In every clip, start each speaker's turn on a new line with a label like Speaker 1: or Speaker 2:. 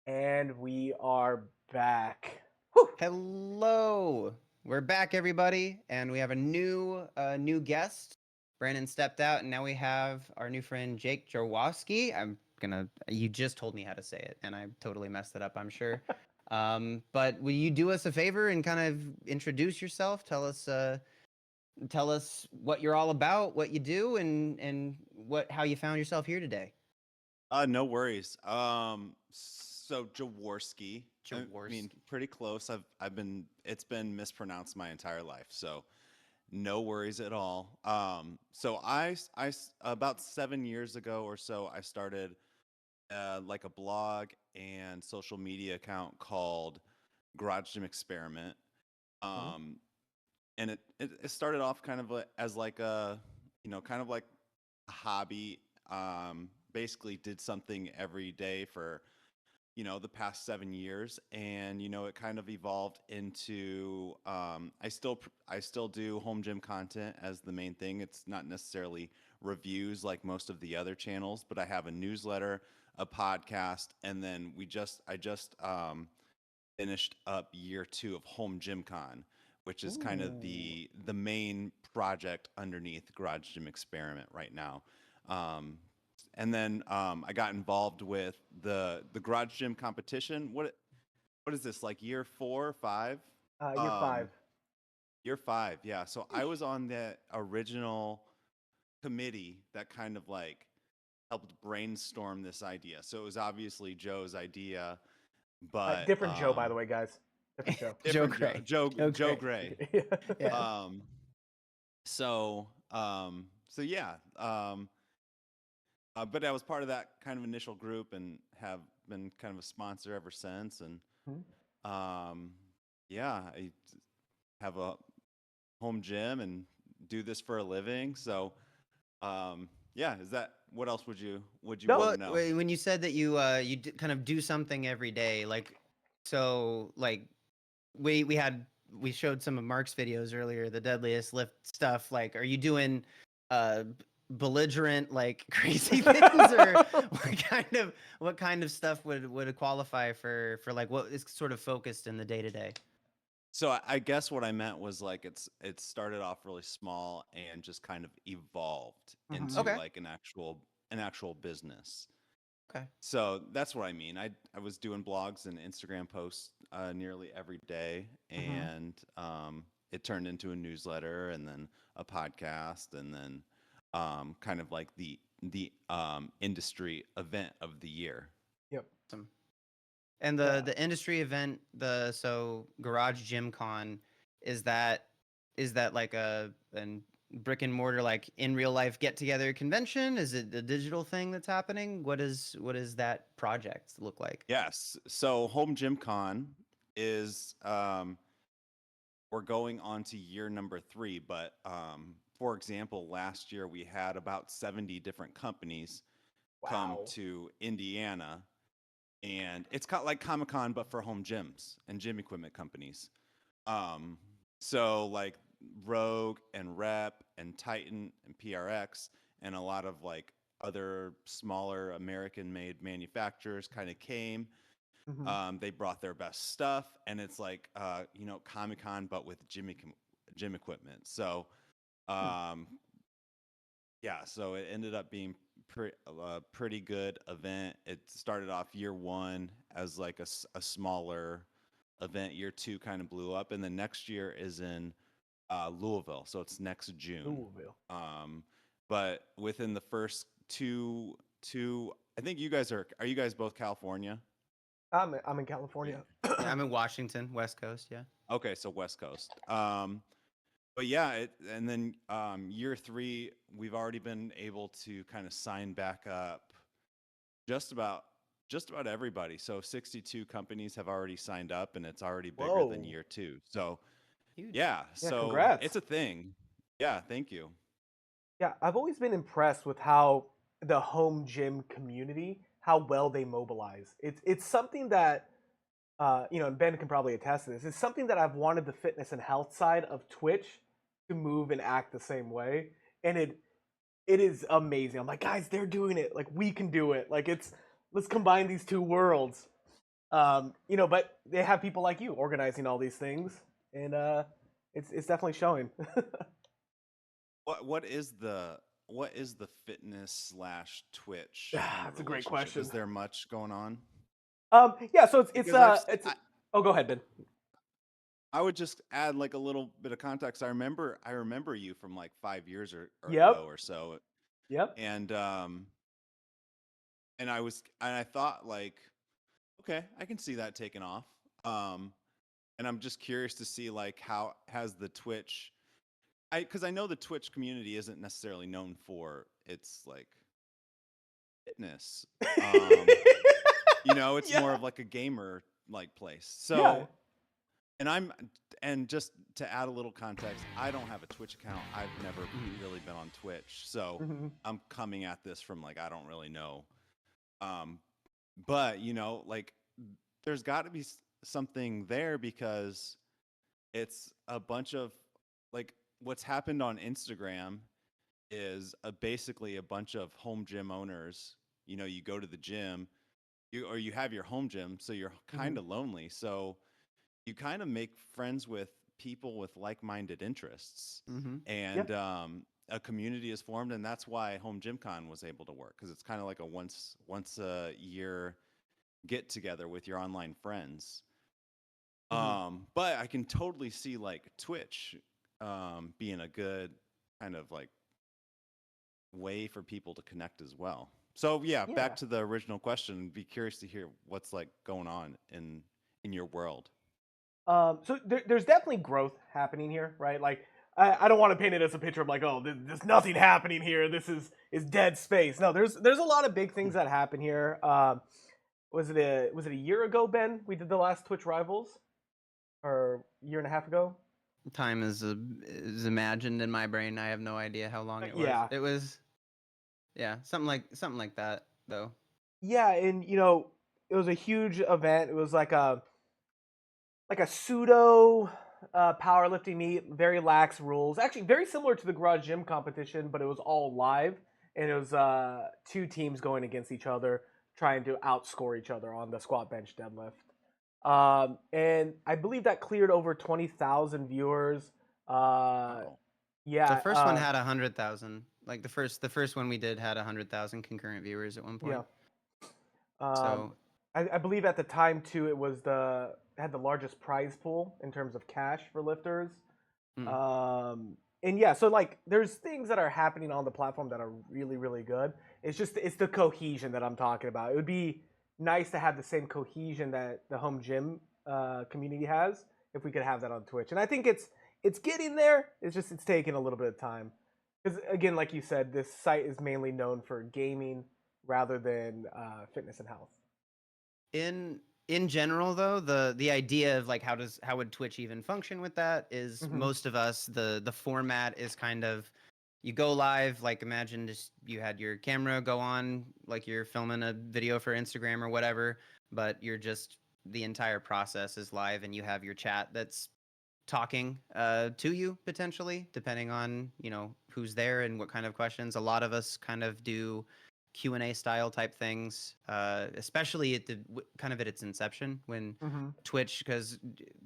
Speaker 1: And we are back. Whew.
Speaker 2: Hello, we're back, everybody, and we have a new guest. Brandon stepped out, and now we have our new friend Jake Jaworski. You just told me how to say it, and I totally messed it up, I'm sure. But will you do us a favor and kind of introduce yourself? Tell us what you're all about, what you do, and how you found yourself here today.
Speaker 3: No worries. So Jaworski. I mean,
Speaker 2: Jaworski.
Speaker 3: pretty close. It's been mispronounced my entire life, so no worries at all. About 7 years ago or so, I started like a blog and social media account called Garage Gym Experiment.
Speaker 1: Mhm.
Speaker 3: Um, and it started off kind of as like a, kind of like a hobby. Basically did something every day for the past 7 years, and it kind of evolved into I still do home gym content as the main thing. It's not necessarily reviews like most of the other channels, but I have a newsletter, a podcast, and then I just finished up year 2 of Home Gym Con, which is kind of
Speaker 1: Ooh.
Speaker 3: the main project underneath Garage Gym Experiment right now. Um, and then I got involved with the Garage Gym competition. What is this, like year 4 or 5?
Speaker 1: Year five.
Speaker 3: Um, Year 5, yeah. So I was on the original committee that kind of like helped brainstorm this idea. So it was obviously Joe's idea, but
Speaker 1: Different Joe, by the way, guys. Different Joe.
Speaker 2: Joe
Speaker 3: different Joe,
Speaker 2: Gray.
Speaker 3: Joe,
Speaker 2: Joe
Speaker 3: Joe
Speaker 2: Gray.
Speaker 3: Gray.
Speaker 1: Yeah.
Speaker 2: Yeah.
Speaker 3: Um, so yeah. But I was part of that kind of initial group and have been kind of a sponsor ever since. And
Speaker 1: Mhm.
Speaker 3: um, yeah, I have a home gym and do this for a living. So yeah, is that what else would you
Speaker 1: No.
Speaker 3: want
Speaker 2: Well,
Speaker 3: to know?
Speaker 2: when you said that kind of do something every day, like we showed some of Mark's videos earlier, the deadliest lift stuff. Like, are you doing uh belligerent like crazy things, or what kind of stuff would qualify for like what is sort of focused in the day to day?
Speaker 3: So I guess what I meant was like it started off really small and just kind of evolved
Speaker 1: Mhm.
Speaker 3: into
Speaker 2: Okay.
Speaker 3: like an actual business.
Speaker 2: Okay.
Speaker 3: So that's what I mean. I was doing blogs and Instagram posts nearly every day,
Speaker 1: Mhm.
Speaker 3: and it turned into a newsletter, and then a podcast, and then kind of like the industry event of the year.
Speaker 1: Yep.
Speaker 2: Awesome. And the
Speaker 1: Yeah.
Speaker 2: the industry event, the Garage Gym Con, is that is that like a brick and mortar, like in real life get together convention? Is it a digital thing that's happening? What is that project look like?
Speaker 3: Yes. So Home Gym Con is we're going on to year number 3, but for example, last year we had about 70 different companies come
Speaker 1: Wow.
Speaker 3: to Indiana, and it's kind of like Comic Con but for home gyms and gym equipment companies. Um, so like Rogue and Rep and Titan and PRX and a lot of like other smaller American-made manufacturers kind of came.
Speaker 1: Mhm.
Speaker 3: They brought their best stuff, and it's like Comic Con but with gym equipment. So
Speaker 1: Hmm.
Speaker 3: um, yeah, so it ended up being a pretty good event. It started off year 1 as like a smaller event. Year 2 kind of blew up, and then next year is in Louisville, so it's next June.
Speaker 1: Louisville.
Speaker 3: Um, but within the first two, I think are you guys both California?
Speaker 1: I'm in California.
Speaker 2: Yeah, I'm in Washington, West Coast. Yeah.
Speaker 3: Okay, so West Coast. But yeah, and then year 3, we've already been able to kind of sign back up just about just about everybody. So 62 companies have already signed up, and it's already bigger than
Speaker 1: Whoa.
Speaker 3: year 2. So
Speaker 2: Huge.
Speaker 3: yeah,
Speaker 1: Yeah.
Speaker 3: so
Speaker 1: Congrats.
Speaker 3: it's a thing. Yeah, thank you.
Speaker 1: Yeah. I've always been impressed with how the home gym community, how well they mobilize. It's something that and Ben can probably attest to this. It's something that I've wanted the fitness and health side of Twitch to move and act the same way, and it is amazing. I'm like, guys, they're doing it. Like we can do it. Like let's combine these two worlds. You know, but they have people like you organizing all these things, and it's definitely showing.
Speaker 3: What is the fitness slash Twitch kind of
Speaker 1: That's a great
Speaker 3: relationship? Is
Speaker 1: question.
Speaker 3: there much going on?
Speaker 1: Yeah, so
Speaker 3: Because I've seen,
Speaker 1: it's. Oh, go ahead, Ben.
Speaker 3: I would just add like a little bit of context. I remember you from like 5 years or ago
Speaker 1: Yep,
Speaker 3: or so,
Speaker 1: yep.
Speaker 3: and I thought like, okay, I can see that taking off. Um, and I'm just curious to see like how has the Twitch, because I know the Twitch community isn't necessarily known for its like fitness. Um, it's
Speaker 1: Yeah,
Speaker 3: more of like a gamer like place.
Speaker 1: yeah.
Speaker 3: So, and I'm and just to add a little context, I don't have a Twitch account. I've never
Speaker 2: Mhm.
Speaker 3: really been on Twitch. So,
Speaker 1: Hmm.
Speaker 3: I'm coming at this from like I don't really know. Um, but like there's got to be something there because it's a bunch of like what's happened on Instagram is basically a bunch of home gym owners. You go to the gym, you have your home gym, so you're
Speaker 1: Hmm.
Speaker 3: kind of lonely. So you kind of make friends with people with like-minded interests,
Speaker 2: Mhm.
Speaker 1: Yeah.
Speaker 3: and a community is formed, and that's why Home Gym Con was able to work because it's kind of like a once a year get together with your online friends.
Speaker 1: Hmm.
Speaker 3: But I can totally see like Twitch being a good kind of like way for people to connect as well. So yeah, back
Speaker 1: Yeah.
Speaker 3: to the original question. Be curious to hear what's like going on in your world.
Speaker 1: So there's definitely growth happening here, right? Like I don't want to paint it as a picture of like, oh, there's nothing happening here. This is dead space. No, there's a lot of big things that happen here. Was it a year ago, Ben? We did the last Twitch Rivals, or a year and a half ago.
Speaker 2: Time is imagined in my brain. I have no idea how long it was.
Speaker 1: Yeah,
Speaker 2: It was yeah, something like that though.
Speaker 1: yeah, and it was a huge event. It was like a pseudo powerlifting meet, very lax rules. Actually, very similar to the garage gym competition, but it was all live, and it was two teams going against each other, trying to outscore each other on the squat, bench, deadlift. And I believe that cleared over 20,000 viewers. Uh,
Speaker 3: Wow.
Speaker 2: The
Speaker 1: yeah,
Speaker 2: first one had 100,000. Like the first one we did had 100,000 concurrent viewers at one
Speaker 1: yeah.
Speaker 2: point.
Speaker 1: Um,
Speaker 2: So
Speaker 1: I believe at the time too, it was had the largest prize pool in terms of cash for lifters.
Speaker 2: mm,
Speaker 1: And yeah, so like there's things that are happening on the platform that are really, really good. It's the cohesion that I'm talking about. It would be nice to have the same cohesion that the home gym community has if we could have that on Twitch. And I think it's getting there. It's taking a little bit of time. Because again, like you said, this site is mainly known for gaming rather than fitness and health.
Speaker 2: in in general though, the idea of like how would Twitch even function with that is
Speaker 1: Hmm.
Speaker 2: most of us the format is kind of you go live, like imagine just you had your camera go on like you're filming a video for Instagram or whatever, but you're just the entire process is live and you have your chat that's talking to you potentially depending on who's there and what kind of questions. A lot of us kind of do Q&A style type things, especially at the kind of at its inception when
Speaker 1: Hmm.
Speaker 2: Twitch, because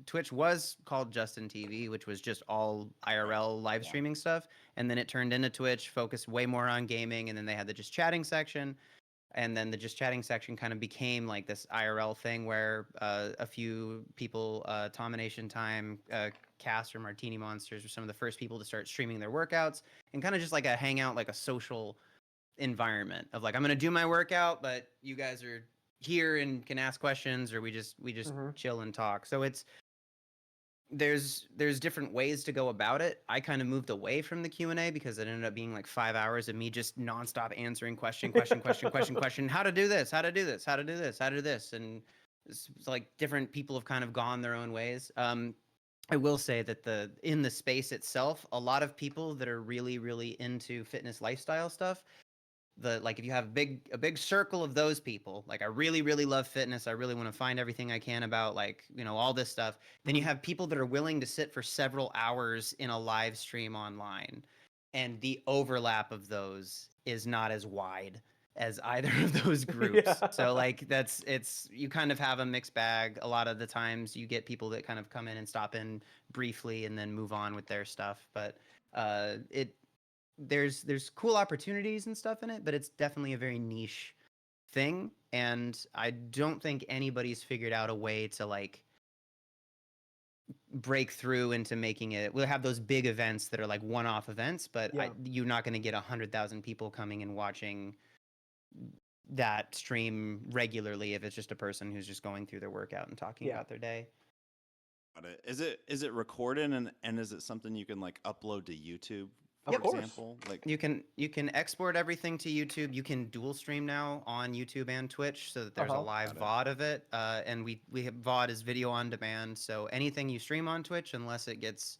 Speaker 2: Twitch was called Justin TV, which was just all
Speaker 3: Right.
Speaker 2: IRL live
Speaker 3: Yeah.
Speaker 2: streaming stuff, and then it turned into Twitch, focused way more on gaming, and then they had the just chatting section, and then the just chatting section kind of became like this IRL thing where a few people, Tomination Time, Cast or Martini Monsters were some of the first people to start streaming their workouts and kind of just like a hangout, like a social environment of like I'm gonna do my workout, but you guys are here and can ask questions, or we just
Speaker 1: Hmm.
Speaker 2: chill and talk. So it's there's different ways to go about it. I kind of moved away from the Q&A because it ended up being like 5 hours of me just nonstop answering question. How to do this? How to do this? How to do this? How to do this? And it's like different people have kind of gone their own ways. I will say that in the space itself, a lot of people that are really really into fitness lifestyle stuff, like if you have a big circle of those people, like I really really love fitness, I really want to find everything I can about like all this stuff, then you
Speaker 1: Hmm.
Speaker 2: have people that are willing to sit for several hours in a live stream online, and the overlap of those is not as wide as either of those groups. So like you kind of have a mixed bag. A lot of the times you get people that kind of come in and stop in briefly and then move on with their stuff. But there's cool opportunities and stuff in it, but it's definitely a very niche thing. And I don't think anybody's figured out a way to like break through into making it. We'll have those big events that are like one-off events, but you're not going to get 100,000 people coming and watching that stream regularly if it's just a person who's just going through their workout and talking about their day.
Speaker 3: Got it. Is it recorded and is it something you can like upload to YouTube?
Speaker 1: Of course.
Speaker 3: Example, like
Speaker 2: you can export everything to YouTube. You can dual stream now on YouTube and Twitch, so that there's a live VOD of it. And we have VOD as video on demand. So anything you stream on Twitch, unless it gets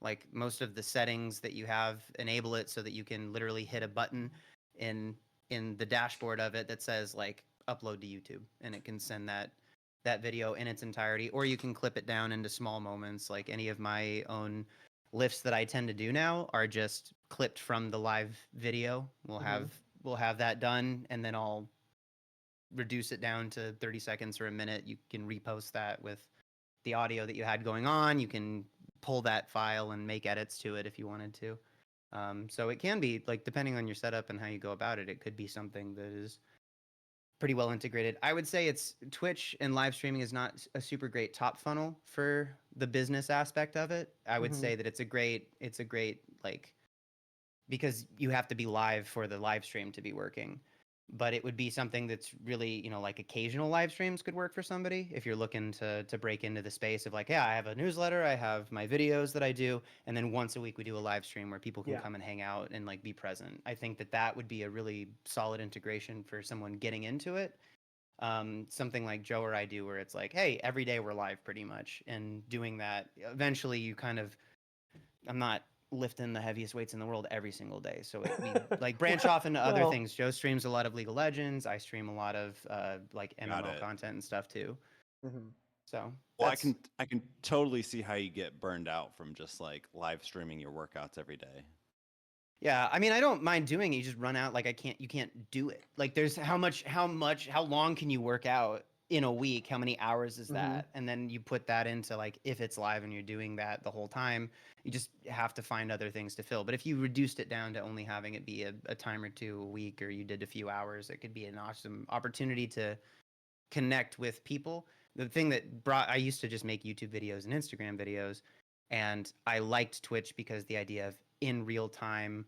Speaker 2: like most of the settings that you have, enable it so that you can literally hit a button in the dashboard of it that says like upload to YouTube, and it can send that video in its entirety, or you can clip it down into small moments. Like any of my own lifts that I tend to do now are just clipped from the live video. We'll have that done, and then I'll reduce it down to 30 seconds or a minute. You can repost that with the audio that you had going on. You can pull that file and make edits to it if you wanted to. So it can be like, depending on your setup and how you go about it, it could be something that is pretty well integrated. I would say it's Twitch and live streaming is not a super great top funnel for the business aspect of it. I would say that it's a great like, because you have to be live for the live stream to be working. But it would be something that's really, like occasional live streams could work for somebody if you're looking to break into the space of like, yeah, I have a newsletter, I have my videos that I do, and then once a week we do a live stream where people can come and hang out and like be present. I think that would be a really solid integration for someone getting into it. Something like Joe or I do, where it's like, hey, every day we're live pretty much, and doing that, eventually you kind of, I'm not lifting the heaviest weights in the world every single day, so we like branch off into other things. Joe streams a lot of League of Legends. I stream a lot of like MMO content and stuff too. So
Speaker 3: I can totally see how you get burned out from just like live streaming your workouts every day.
Speaker 2: Yeah, I mean, I don't mind doing it. You just run out. Like you can't do it. Like there's how long can you work out in a week? How many hours is that? And then you put that into like, if it's live and you're doing that the whole time, you just have to find other things to fill. But if you reduced it down to only having it be a time or two a week, or you did a few hours, it could be an awesome opportunity to connect with people. The thing that I used to just make YouTube videos and Instagram videos, and I liked Twitch because the idea of in real time,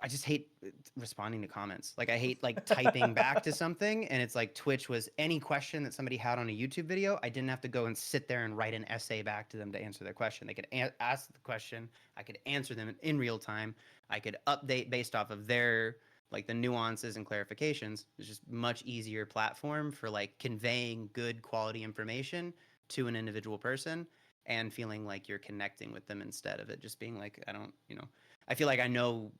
Speaker 2: I just hate responding to comments. Like I hate like typing back to something, and it's like Twitch was any question that somebody had on a YouTube video, I didn't have to go and sit there and write an essay back to them to answer their question. They could ask the question, I could answer them in real time. I could update based off of their like the nuances and clarifications. It's just much easier platform for like conveying good quality information to an individual person and feeling like you're connecting with them, instead of it just being like, I feel like I know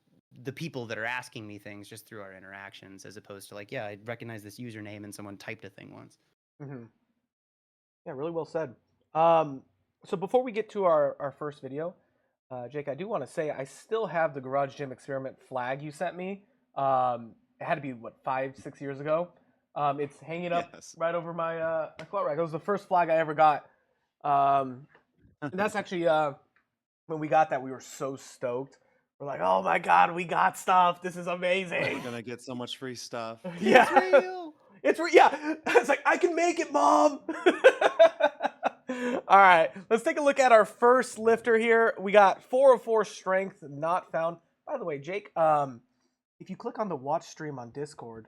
Speaker 2: the people that are asking me things just through our interactions, as opposed to like, yeah, I recognize this username and someone typed a thing once.
Speaker 1: Yeah, really well said. So before we get to our first video, Jake, I do want to say I still have the Garage Gym Experiment flag you sent me. It had to be, 5-6 years ago. It's hanging up right over my clout rack. It was the first flag I ever got. And that's actually, when we got that, we were so stoked. We're like, oh my God, we got stuff. This is amazing.
Speaker 3: We're going to get so much free stuff.
Speaker 1: Yeah. It's real. Yeah. It's like, I can make it, Mom. All right. Let's take a look at our first lifter here. We got 404 strength, not found. By the way, Jake, if you click on the watch stream on Discord,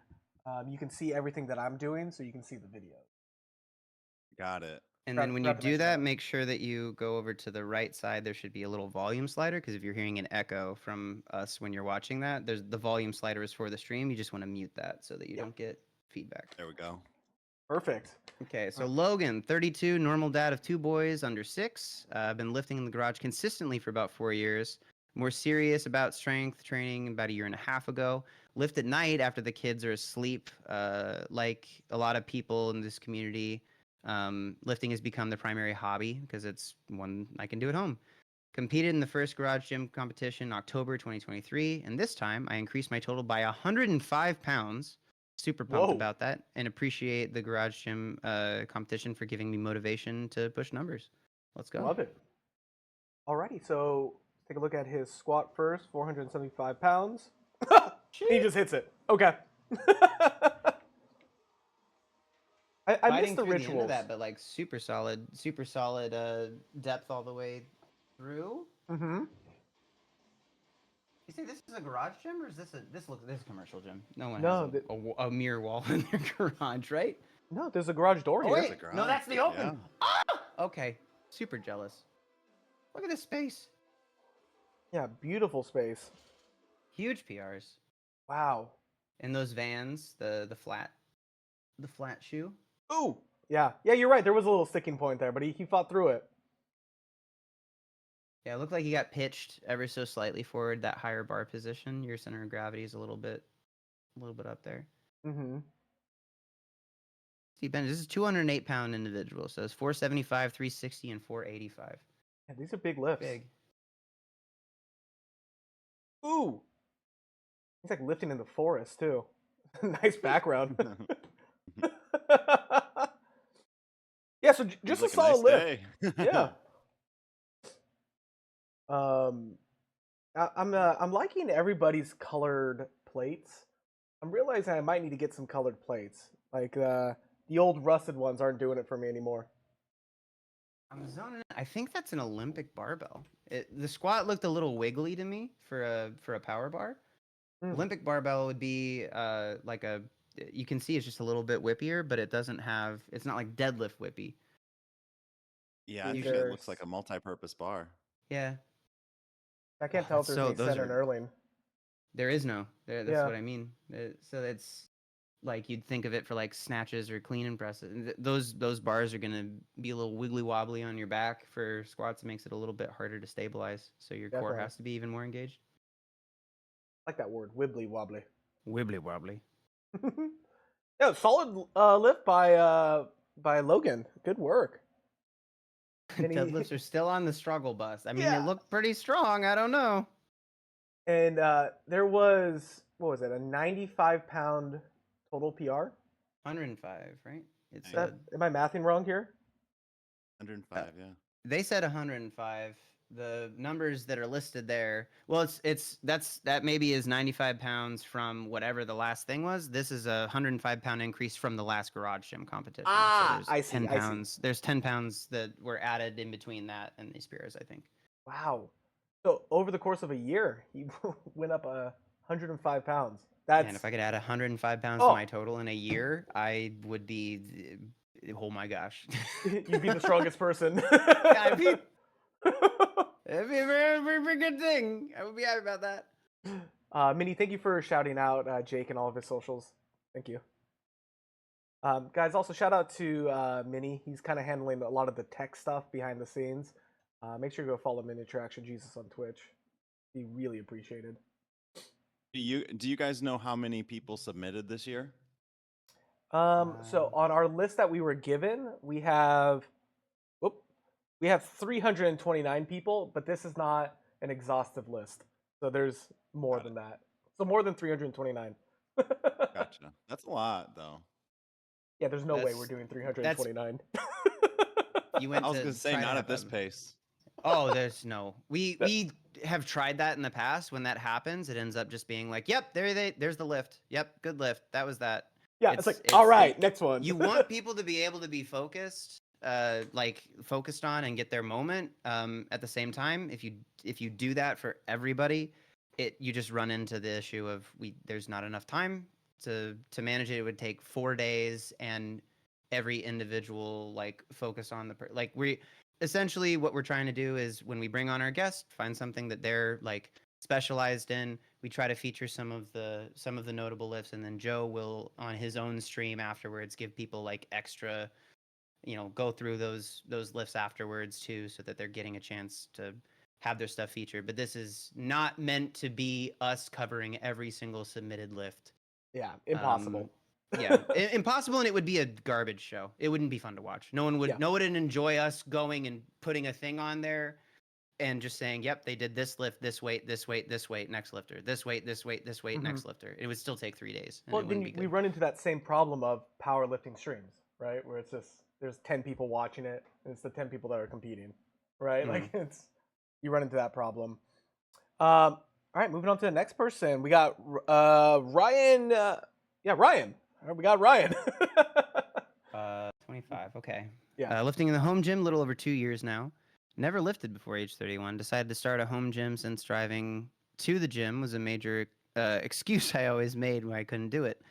Speaker 1: you can see everything that I'm doing, so you can see the video.
Speaker 3: Got it.
Speaker 2: And then when you do that, make sure that you go over to the right side. There should be a little volume slider, because if you're hearing an echo from us when you're watching that, the volume slider is for the stream. You just want to mute that so that you don't get feedback.
Speaker 3: There we go.
Speaker 1: Perfect.
Speaker 2: Okay, so Logan, 32, normal dad of 2 boys under 6. I've been lifting in the garage consistently for about 4 years. More serious about strength training about 1.5 years ago. Lift at night after the kids are asleep. Like a lot of people in this community, lifting has become the primary hobby because it's one I can do at home. Competed in the first garage gym competition in October 2023, and this time I increased my total by 105 pounds Super pumped
Speaker 1: Whoa.
Speaker 2: about that, and appreciate the Garage Gym competition for giving me motivation to push numbers. Let's go.
Speaker 1: Love it. Alrighty, so take a look at his squat first, 475 pounds. He just hits it. Okay. I missed
Speaker 2: Fighting
Speaker 1: the
Speaker 2: through the end of
Speaker 1: rituals.
Speaker 2: that, but like super solid depth all the way through.
Speaker 1: Mm-hmm.
Speaker 2: You say this is a garage gym, or is this this is a commercial gym? No one
Speaker 1: No,
Speaker 2: has a mirror wall in their garage, right?
Speaker 1: No, there's a garage door
Speaker 2: Oh
Speaker 1: here.
Speaker 2: wait, no, that's the
Speaker 3: garage,
Speaker 2: open. Ah! Okay, super jealous. Look at this space.
Speaker 1: Yeah, beautiful space.
Speaker 2: Huge PRs.
Speaker 1: Wow.
Speaker 2: And those vans, the flat shoe.
Speaker 1: Ooh. Yeah. Yeah, you're right. There was a little sticking point there, but he fought through it.
Speaker 2: Yeah, it looked like he got pitched ever so slightly forward. That higher bar position, your center of gravity is a little bit up there.
Speaker 1: Mm-hmm.
Speaker 2: See, Ben, this is 208-pound individual, so it's 475, 360, and 485.
Speaker 1: Yeah, these are big lifts.
Speaker 2: Big.
Speaker 1: Ooh. He's like lifting in the forest too. Nice background. Yeah, so just a
Speaker 3: Seems like
Speaker 1: solid
Speaker 3: nice
Speaker 1: lift.
Speaker 3: day.
Speaker 1: Yeah. I'm liking everybody's colored plates. I'm realizing I might need to get some colored plates. Like the old rusted ones aren't doing it for me anymore.
Speaker 2: I'm zoning. I think that's an Olympic barbell. The squat looked a little wiggly to me for a power bar.
Speaker 1: Hmm.
Speaker 2: Olympic barbell would be like a. You can see it's just a little bit whippier, but it doesn't have. It's not like deadlift whippy.
Speaker 3: Yeah, I
Speaker 1: These
Speaker 3: think it
Speaker 1: are-
Speaker 3: looks like a multi-purpose bar.
Speaker 2: Yeah.
Speaker 1: I can't
Speaker 2: Oh,
Speaker 1: tell if
Speaker 2: that's
Speaker 1: there's
Speaker 2: so-
Speaker 1: any
Speaker 2: those
Speaker 1: center
Speaker 2: are-
Speaker 1: knurling.
Speaker 2: There is no. That's
Speaker 1: Yeah.
Speaker 2: what I mean. So it's like you'd think of it for like snatches or clean and presses. And those bars are gonna be a little wiggly wobbly on your back for squats. It makes it a little bit harder to stabilize. So your core
Speaker 1: Definitely.
Speaker 2: has to be even more engaged.
Speaker 1: I like that word, wibbly wobbly.
Speaker 2: Wibbly wobbly.
Speaker 1: Yeah, solid lift by Logan. Good work. And he-
Speaker 2: Deadlifts are still on the struggle bus. I mean,
Speaker 1: Yeah.
Speaker 2: they look pretty strong. I don't know.
Speaker 1: And there was, what was it, a 95-pound total PR?
Speaker 2: 105, right? It's
Speaker 3: That-
Speaker 1: Am I mathing wrong here?
Speaker 3: 105, yeah.
Speaker 2: They said 105. The numbers that are listed there, well, that maybe is 95 pounds from whatever the last thing was. This is a 105-pound increase from the last garage gym competition.
Speaker 1: Ah,
Speaker 2: so there's
Speaker 1: I see,
Speaker 2: 10
Speaker 1: I see.
Speaker 2: pounds. There's 10 pounds that were added in between that and these spears, I think.
Speaker 1: Wow. So over the course of a year, he went up 105 pounds. That's
Speaker 2: And if I could add 105 pounds
Speaker 1: Oh.
Speaker 2: to my total in a year, I would be. Oh my gosh.
Speaker 1: You'd be the strongest person.
Speaker 2: I'd be- It'd be a very, very, very good thing. I would be happy about that.
Speaker 1: Minnie, thank you for shouting out Jake and all of his socials. Thank you. Guys, also shout out to Minnie. He's kind of handling a lot of the tech stuff behind the scenes. Make sure to go follow Miniature Action Jesus on Twitch. Be really appreciated.
Speaker 3: Do you guys know how many people submitted this year?
Speaker 1: So on our list that we were given, we have 329 people, but this is not an exhaustive list. So there's more than that. So more than 329.
Speaker 3: Gotcha. That's a lot, though.
Speaker 1: Yeah, there's no way
Speaker 2: That's-
Speaker 1: we're doing 329.
Speaker 2: You went
Speaker 3: I was
Speaker 2: to
Speaker 3: gonna say
Speaker 2: try to
Speaker 3: not
Speaker 2: have
Speaker 3: at this
Speaker 2: a-
Speaker 3: pace.
Speaker 2: Oh, there's no. We have tried that in the past. When that happens, it ends up just being like, "Yep, there's the lift. Yep, good lift. That was that."
Speaker 1: Yeah, it's like, all right, next one.
Speaker 2: You want people to be able to be focused, focused on and get their moment. At the same time, if you do that for everybody, you just run into the issue of there's not enough time to manage it. It would take 4 days, and every individual focus on essentially what we're trying to do is when we bring on our guest, find something that they're specialized in. We try to feature some of the notable lifts, and then Joe will on his own stream afterwards give people extra, go through those lifts afterwards too, so that they're getting a chance to have their stuff featured. But this is not meant to be us covering every single submitted lift.
Speaker 1: Yeah, impossible.
Speaker 2: Yeah, impossible, and it would be a garbage show. It wouldn't be fun to watch. No one would.
Speaker 1: Yeah.
Speaker 2: No one would enjoy us going and putting a thing on there and just saying, "Yep, they did this lift, this weight, this weight, this weight, next lifter, this weight, this weight, this weight,
Speaker 1: Mhm.
Speaker 2: next lifter." It would still take 3 days, and
Speaker 1: Well,
Speaker 2: it wouldn't be
Speaker 1: we
Speaker 2: good.
Speaker 1: run into that same problem of powerlifting streams, right? Where it's just there's 10 people watching it, and it's the 10 people that are competing, right?
Speaker 2: Mhm.
Speaker 1: Like you run into that problem. All right, moving on to the next person. We got Ryan. Yeah, Ryan. All right, we got Ryan.
Speaker 2: 25. Okay.
Speaker 1: Yeah.
Speaker 2: Lifting in the home gym, a little over 2 years now. Never lifted before age 31. Decided to start a home gym since driving to the gym was a major excuse I always made when I couldn't do it.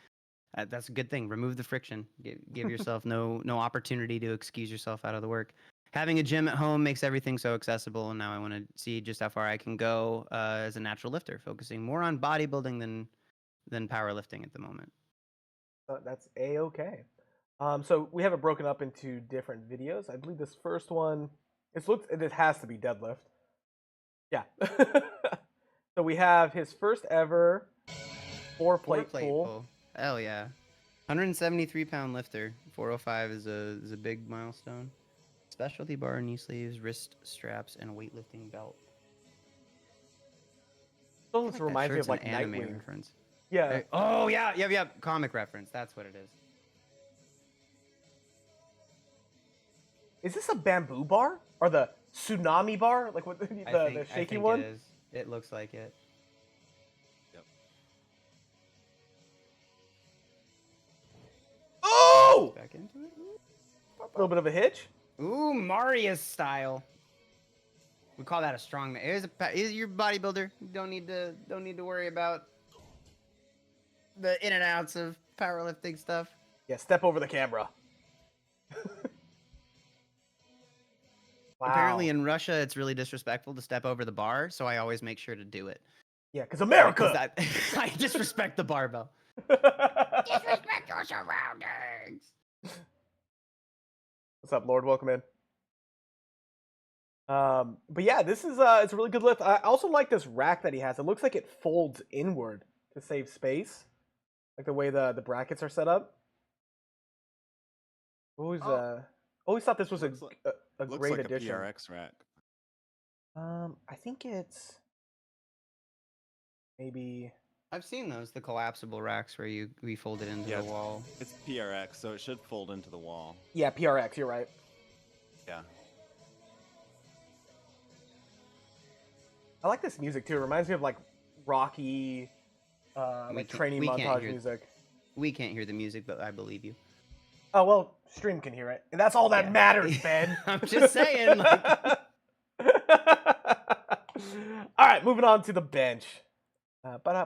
Speaker 2: That's a good thing. Remove the friction. Give yourself no opportunity to excuse yourself out of the work. Having a gym at home makes everything so accessible, and now I want to see just how far I can go as a natural lifter, focusing more on bodybuilding than powerlifting at the moment.
Speaker 1: That's a-okay. So we have it broken up into different videos. I believe this first one, it has to be deadlift. Yeah. So we have his first ever four-plate pull.
Speaker 2: Hell yeah. 173-pound lifter. 405 is a big milestone. Specialty bar, knee sleeves, wrist straps, and a weightlifting belt.
Speaker 1: This reminds me of like
Speaker 2: anime
Speaker 1: Nightwing.
Speaker 2: reference.
Speaker 1: Yeah.
Speaker 2: Oh yeah, yep. Comic reference. That's what it is.
Speaker 1: Is this a bamboo bar or the tsunami bar? Like what the shaky
Speaker 2: I think
Speaker 1: one?
Speaker 2: It is. It looks like it.
Speaker 3: Yep.
Speaker 1: Oh!
Speaker 2: Back into it.
Speaker 1: A little bit of a hitch.
Speaker 2: Ooh, Marius style. We call that a strongman. Here's your bodybuilder. You don't need to worry about the in and outs of powerlifting stuff.
Speaker 1: Yeah, step over the camera. Wow.
Speaker 2: Apparently in Russia, it's really disrespectful to step over the bar, so I always make sure to do it.
Speaker 1: Yeah, because America.
Speaker 2: I disrespect the barbell. Disrespect your surroundings.
Speaker 1: What's up, Lord? Welcome in. But yeah, this is it's a really good lift. I also like this rack that he has. It looks like it folds inward to save space, like the way the brackets are set up. Always thought this was a
Speaker 3: Looks
Speaker 1: great
Speaker 3: like
Speaker 1: addition.
Speaker 3: a PRX rack.
Speaker 1: I think it's maybe.
Speaker 2: I've seen those, the collapsible racks where we fold it into the wall.
Speaker 3: It's PRX, so it should fold into the wall.
Speaker 1: Yeah, PRX. You're right.
Speaker 3: Yeah.
Speaker 1: I like this music too. It reminds me of like Rocky, like training montage music.
Speaker 2: We can't hear the music, but I believe you.
Speaker 1: Oh well, stream can hear it, and that's all that matters, Ben.
Speaker 2: I'm just saying. Like...
Speaker 1: All right, moving on to the bench.
Speaker 2: Okay.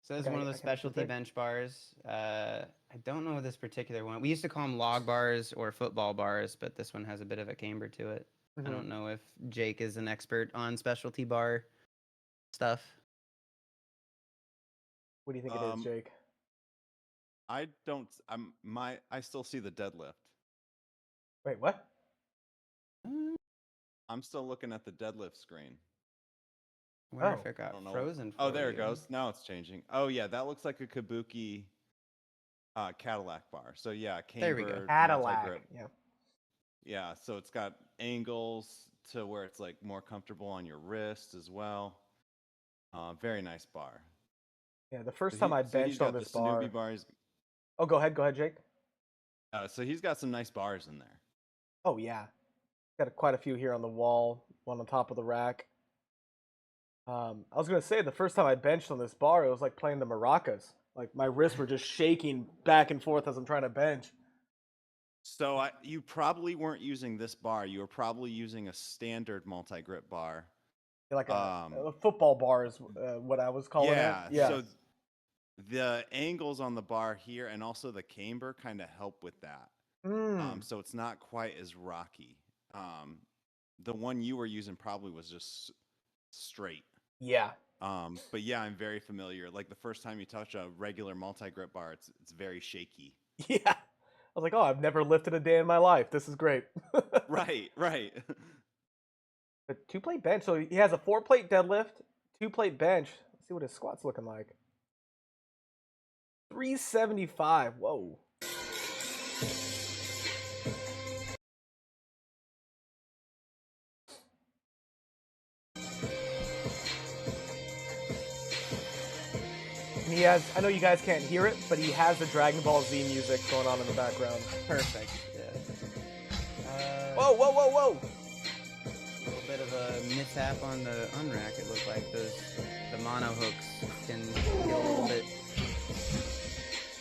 Speaker 2: So this is one of the specialty bench bars. I don't know this particular one. We used to call them log bars or football bars, but this one has a bit of a camber to it. I don't know if Jake is an expert on specialty bar stuff.
Speaker 1: What do you think it is, Jake?
Speaker 3: I don't. I still see the deadlift.
Speaker 1: Wait, what?
Speaker 3: I'm still looking at the deadlift screen.
Speaker 2: I wonder if it got frozen.
Speaker 3: Oh, there it goes. Now it's changing. Oh yeah, that looks like a Kabuki Cadillac bar. So yeah, camber.
Speaker 2: There we go.
Speaker 1: Cadillac. Yeah.
Speaker 3: Yeah, so it's got angles to where it's like more comfortable on your wrist as well. Very nice bar.
Speaker 1: Yeah, the first time I benched on this bar. Oh, go ahead, Jake.
Speaker 3: So he's got some nice bars in there.
Speaker 1: Oh yeah, got quite a few here on the wall. One on top of the rack. I was gonna say the first time I benched on this bar, it was like playing the maracas. Like my wrists were just shaking back and forth as I'm trying to bench.
Speaker 3: So you probably weren't using this bar. You were probably using a standard multi-grip bar.
Speaker 1: Like a football bar is what I was calling it. Yeah.
Speaker 3: So the angles on the bar here and also the camber kind of help with that. So it's not quite as rocky. The one you were using probably was just straight.
Speaker 1: Yeah.
Speaker 3: But yeah, I'm very familiar. Like the first time you touch a regular multi-grip bar, it's very shaky.
Speaker 1: Yeah. I was like, oh, I've never lifted a day in my life. This is great.
Speaker 3: Right.
Speaker 1: A 2-plate bench. So he has a 4-plate deadlift, 2-plate bench. Let's see what his squat's looking like. 375. Whoa. he has. I know you guys can't hear it, but he has the Dragon Ball Z music going on in the background.
Speaker 2: Perfect. Yeah.
Speaker 1: Whoa, whoa, whoa, whoa!
Speaker 2: A little bit of a mishap on the unrack. It looked like the mono hooks can get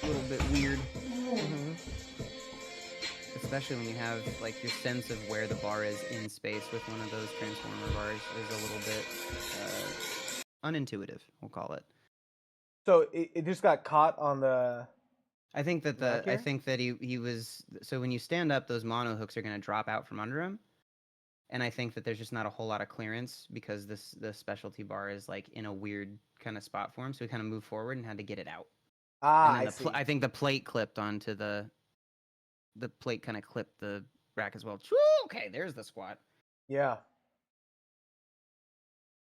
Speaker 2: a little bit weird.
Speaker 1: Mm-hmm.
Speaker 2: Especially when you have like your sense of where the bar is in space with one of those transformer bars is a little bit unintuitive. We'll call it.
Speaker 1: So it just got caught on the.
Speaker 2: I think that
Speaker 1: Rack here?
Speaker 2: he was so when you stand up, those mono hooks are going to drop out from under him, and I think that there's just not a whole lot of clearance because the specialty bar is like in a weird kind of spot for him, so he kind of moved forward and had to get it out.
Speaker 1: Ah,
Speaker 2: And
Speaker 1: I
Speaker 2: then
Speaker 1: see.
Speaker 2: I think the plate clipped onto the plate kind of clipped the rack as well. Okay, there's the squat.
Speaker 1: Yeah.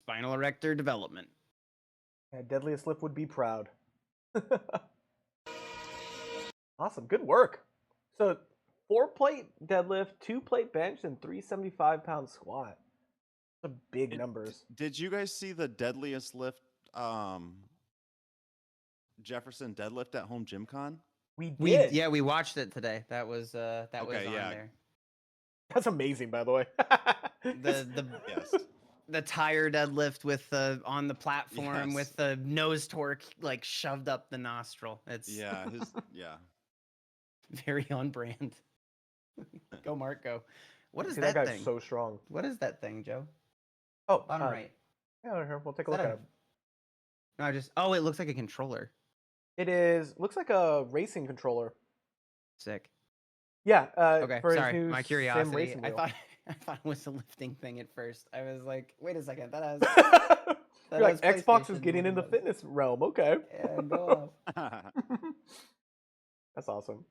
Speaker 2: Spinal erector development.
Speaker 1: Yeah, Deadliest Lift would be proud. Awesome, good work. So 4-plate deadlift, 2-plate bench, and 375-pound squat. Those are big numbers.
Speaker 3: Did you guys see the deadliest lift Jefferson deadlift at home gym con?
Speaker 1: We did.
Speaker 2: We watched it today. That was was on there.
Speaker 1: That's amazing, by the way.
Speaker 2: The
Speaker 3: Yes.
Speaker 2: the tire deadlift with the on the platform
Speaker 3: Yes.
Speaker 2: with the nose torque like shoved up the nostril. It's
Speaker 3: Yeah,
Speaker 2: very on brand. Go Mark, go. What is
Speaker 1: See,
Speaker 2: that
Speaker 1: guy's
Speaker 2: thing?
Speaker 1: so strong.
Speaker 2: What is that thing, Joe?
Speaker 1: Oh,
Speaker 2: Bottom right.
Speaker 1: Yeah, here, we'll take a
Speaker 2: Is
Speaker 1: look
Speaker 2: that
Speaker 1: at it.
Speaker 2: No, it looks like a controller.
Speaker 1: It looks like a racing controller.
Speaker 2: Sick.
Speaker 1: Yeah.
Speaker 2: Okay,
Speaker 1: for his
Speaker 2: sorry.
Speaker 1: new
Speaker 2: My
Speaker 1: sim
Speaker 2: curiosity.
Speaker 1: racing
Speaker 2: I
Speaker 1: wheel.
Speaker 2: thought it was a lifting thing at first. I was like, wait a second, that has
Speaker 1: You're like,
Speaker 2: has
Speaker 1: Xbox is
Speaker 2: PlayStation
Speaker 1: getting in the
Speaker 2: logos.
Speaker 1: fitness realm. Okay.
Speaker 2: Yeah, go off.
Speaker 1: That's awesome.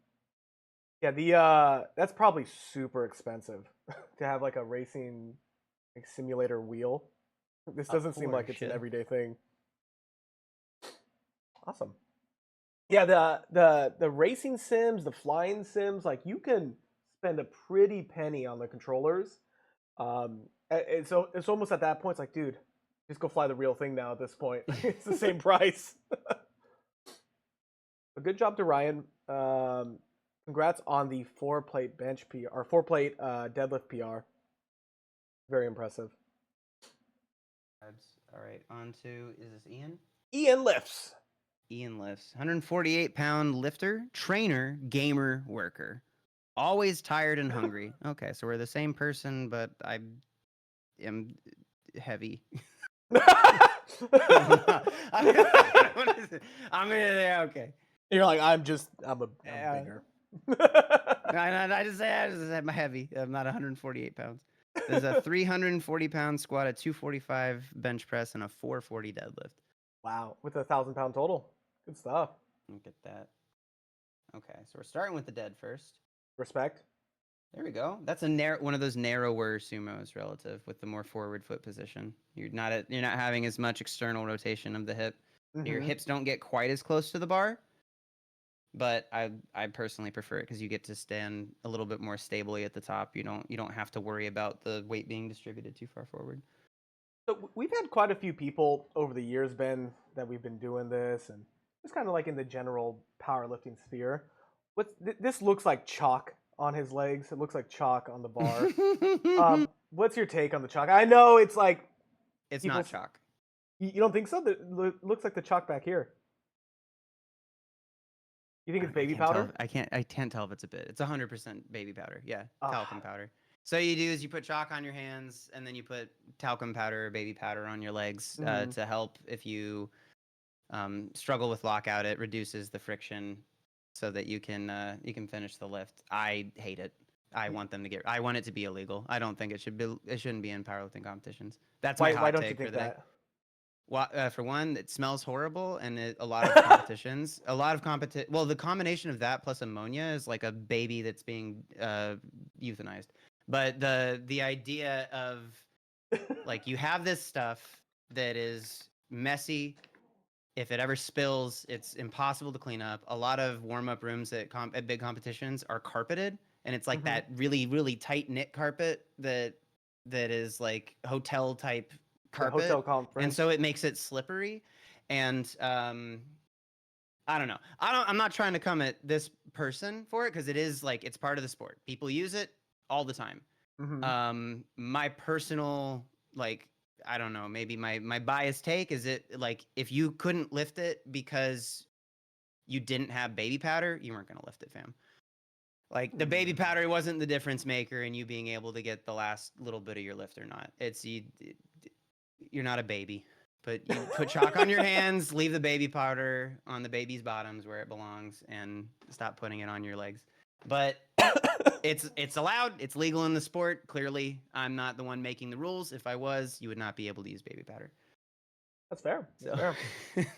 Speaker 1: Yeah, that's probably super expensive to have like a racing like simulator wheel. This doesn't seem like it's an
Speaker 2: Porsche.
Speaker 1: everyday thing. Awesome. Yeah, the racing sims, the flying sims, like you can spend a pretty penny on the controllers. So it's almost at that point, it's like, dude, just go fly the real thing now at this point. It's the same price. But good job to Ryan. Congrats on the 4-plate bench PR or 4-plate deadlift PR. Very impressive.
Speaker 2: All right, on to, is this Ian?
Speaker 1: Ian lifts.
Speaker 2: Ian lifts. 148-pound lifter, trainer, gamer, worker. Always tired and hungry. Okay, so we're the same person, but I am heavy. Okay.
Speaker 1: You're like, I'm bigger.
Speaker 2: I just say I'm heavy. I'm not 148 pounds. There's a 340-pound squat, a 245 bench press, and a 440 deadlift.
Speaker 1: Wow, with a 1,000-pound total. Good stuff.
Speaker 2: Look at that. Okay, so we're starting with the dead first.
Speaker 1: Respect.
Speaker 2: There we go. That's one of those narrower sumos relative with the more forward foot position. You're not having as much external rotation of the hip. Your hips don't get quite as close to the bar. But I personally prefer it because you get to stand a little bit more stably at the top. You don't have to worry about the weight being distributed too far forward.
Speaker 1: So we've had quite a few people over the years, Ben, that we've been doing this, and it's kind of like in the general powerlifting sphere. This looks like chalk on his legs. It looks like chalk on the bar. What's your take on the chalk? I know it's like
Speaker 2: it's not chalk.
Speaker 1: You don't think so? It looks like the chalk back here. You think it's baby powder?
Speaker 2: I can't tell if it's a bit. It's 100% baby powder. Yeah, talcum powder. So you do is you put chalk on your hands, and then you put talcum powder or baby powder on your legs to help if you struggle with lockout. It reduces the friction so that you can finish the lift. I hate it. I want it to be illegal. I don't think it shouldn't be in powerlifting competitions. That's my hot
Speaker 1: why don't
Speaker 2: take
Speaker 1: you think
Speaker 2: for the
Speaker 1: that?
Speaker 2: For one, it smells horrible, and a lot of competitions, well, the combination of that plus ammonia is like a baby that's being euthanized. But the idea of like you have this stuff that is messy. If it ever spills, it's impossible to clean up. A lot of warm-up rooms at big competitions are carpeted, and it's like that really, really tight knit carpet that is like hotel type carpet,
Speaker 1: hotel conference.
Speaker 2: and so it makes it slippery. And I don't know. I'm not trying to come at this person for it because it is like it's part of the sport. People use it all the time. My personal like I don't know. Maybe my biased take is it like if you couldn't lift it because you didn't have baby powder, you weren't gonna lift it, fam. Like the baby powder wasn't the difference maker in you being able to get the last little bit of your lift or not. You're not a baby. You put chalk on your hands, leave the baby powder on the baby's bottoms where it belongs, and stop putting it on your legs. But it's allowed. It's legal in the sport. Clearly, I'm not the one making the rules. If I was, you would not be able to use baby powder.
Speaker 1: That's fair.
Speaker 2: So
Speaker 1: Fair.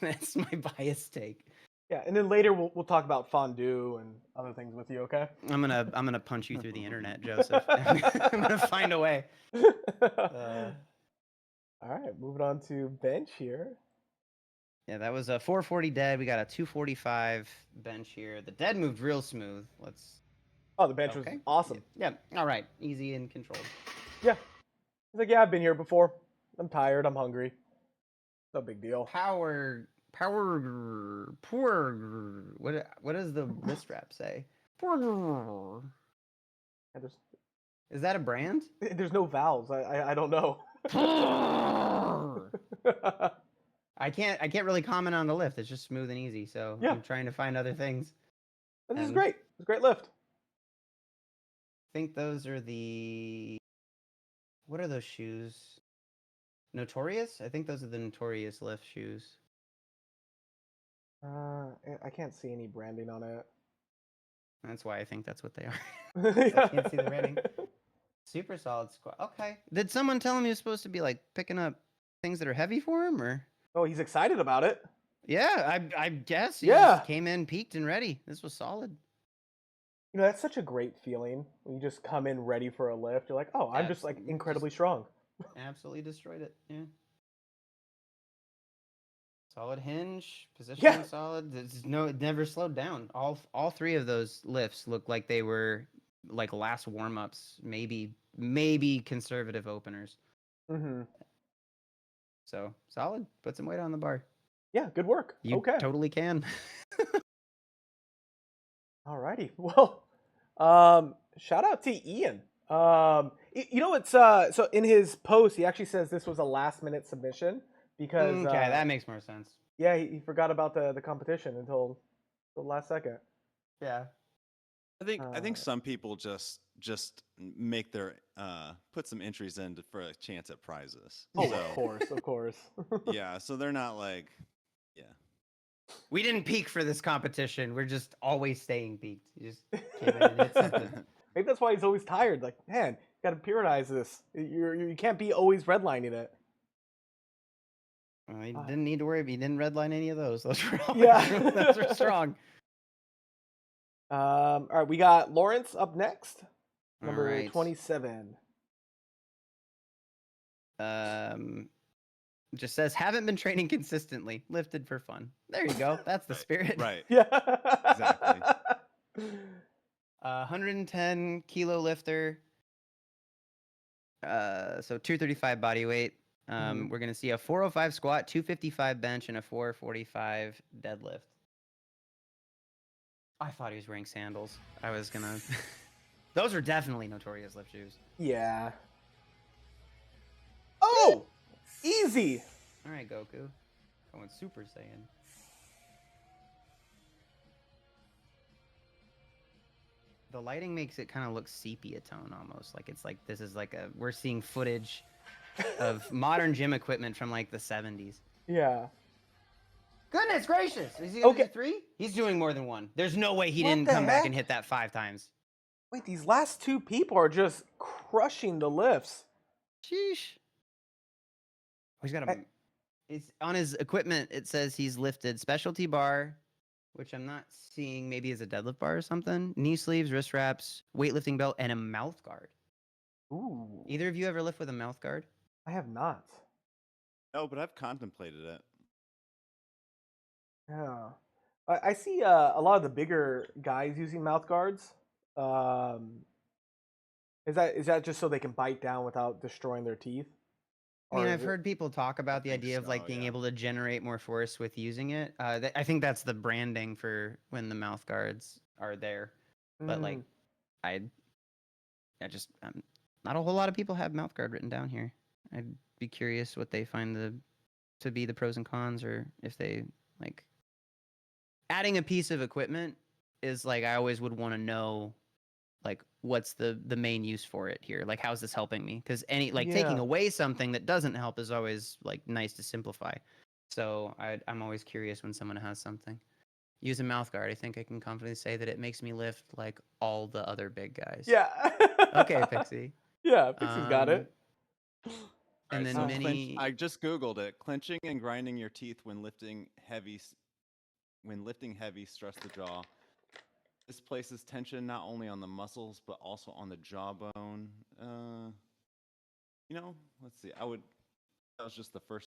Speaker 2: that's my biased take.
Speaker 1: Yeah, and then later we'll talk about fondue and other things with you. Okay.
Speaker 2: I'm gonna punch you through the internet, Joseph. I'm gonna find a way.
Speaker 1: All right, moving on to bench here.
Speaker 2: Yeah, that was a 440 dead. We got a 245 bench here. The dead moved real smooth.
Speaker 1: Oh, the bench was awesome.
Speaker 2: Yeah. All right. Easy and controlled.
Speaker 1: Yeah. He's like, yeah, I've been here before. I'm tired. I'm hungry. No big deal.
Speaker 2: Poor. What does the wrist wrap say? Is that a brand?
Speaker 1: There's no vowels. I don't know.
Speaker 2: I can't really comment on the lift. It's just smooth and easy. So
Speaker 1: yeah.
Speaker 2: I'm trying to find other things.
Speaker 1: This is great. It's a great lift.
Speaker 2: I think those are what are those shoes? Notorious? I think those are the Notorious lift shoes.
Speaker 1: I can't see any branding on it.
Speaker 2: That's why I think that's what they are. I can't see the branding. Super solid squat. Okay. Did someone tell him he was supposed to be like picking up things that are heavy for him, or?
Speaker 1: Oh, he's excited about it.
Speaker 2: Yeah, I guess. He just came in peaked and ready. This was solid.
Speaker 1: You know, that's such a great feeling when you just come in ready for a lift. You're like, oh, I'm just like incredibly strong.
Speaker 2: Absolutely destroyed it. Yeah. Solid hinge, positioning solid. It never slowed down. All three of those lifts looked like they were like last warm-ups, maybe conservative openers. So solid. Put some weight on the bar.
Speaker 1: Yeah, good work.
Speaker 2: You totally can.
Speaker 1: Alrighty. Well, shout out to Ian. You know, it's so in his post he actually says this was a last minute submission because
Speaker 2: that makes more sense.
Speaker 1: Yeah, he forgot about the competition until the last second.
Speaker 2: Yeah.
Speaker 3: I think some people just make their put some entries in for a chance at prizes.
Speaker 1: Oh, so, of course.
Speaker 3: Yeah, so they're not like,
Speaker 2: we didn't peak for this competition. We're just always staying peaked. You just came in and hit something.
Speaker 1: Maybe that's why he's always tired. Like, man, you got to periodize this. You can't be always redlining it.
Speaker 2: He didn't need to worry. He didn't redline any of those. Those were all those were strong.
Speaker 1: All right, we got Lawrence up next, number 27.
Speaker 2: Just says haven't been training consistently. Lifted for fun. There you go. That's the spirit.
Speaker 3: Right.
Speaker 1: Yeah.
Speaker 3: Exactly.
Speaker 2: 110 kilo lifter. So 235 body weight. We're gonna see a 405 squat, 255 bench, and a 445 deadlift. I thought he was wearing sandals. I was gonna. Those are definitely Notorious lift shoes.
Speaker 1: Yeah. Oh, easy.
Speaker 2: All right, Goku. Going Super Saiyan. The lighting makes it kind of look sepia tone almost. Like it's like this is like we're seeing footage of modern gym equipment from like the 70s.
Speaker 1: Yeah.
Speaker 2: Goodness gracious. Is he gonna do 3? He's doing more than 1. There's no way he didn't come back and hit that 5 times.
Speaker 1: Wait, these last 2 people are just crushing the lifts.
Speaker 2: Sheesh. Oh, he's got a... It's on his equipment, it says he's lifted specialty bar, which I'm not seeing maybe as a deadlift bar or something. Knee sleeves, wrist wraps, weightlifting belt, and a mouth guard.
Speaker 1: Ooh.
Speaker 2: Either of you ever lift with a mouth guard?
Speaker 1: I have not.
Speaker 3: No, but I've contemplated it.
Speaker 1: Yeah. I see a lot of the bigger guys using mouth guards. Is that just so they can bite down without destroying their teeth?
Speaker 2: I mean,
Speaker 1: Or
Speaker 2: I've
Speaker 1: is it?
Speaker 2: heard people talk about the
Speaker 3: think
Speaker 2: idea of like
Speaker 3: so,
Speaker 2: being
Speaker 3: yeah.
Speaker 2: able to generate more force with using it. I think that's the branding for when the mouth guards are there. But like,
Speaker 1: Mm,
Speaker 2: I, I just not a whole lot of people have mouth guard written down here. I'd be curious what they find to be the pros and cons, or if they like adding a piece of equipment is like I always would want to know like what's the main use for it here, like how's this helping me, because any like taking
Speaker 1: yeah.
Speaker 2: away something that doesn't help is always like nice to simplify. So I'm always curious when someone has something. Use a mouth guard, I think I can confidently say that it makes me lift like all the other big guys.
Speaker 1: Yeah.
Speaker 2: Okay, Pixie.
Speaker 1: Yeah, Pixie's got
Speaker 2: um
Speaker 1: it.
Speaker 3: All
Speaker 2: and
Speaker 3: right,
Speaker 2: then
Speaker 3: so
Speaker 2: mini
Speaker 3: I just googled it. Clenching and grinding your teeth when lifting heavy, stress the jaw. This places tension not only on the muscles but also on the jawbone. Let's see. That was just the first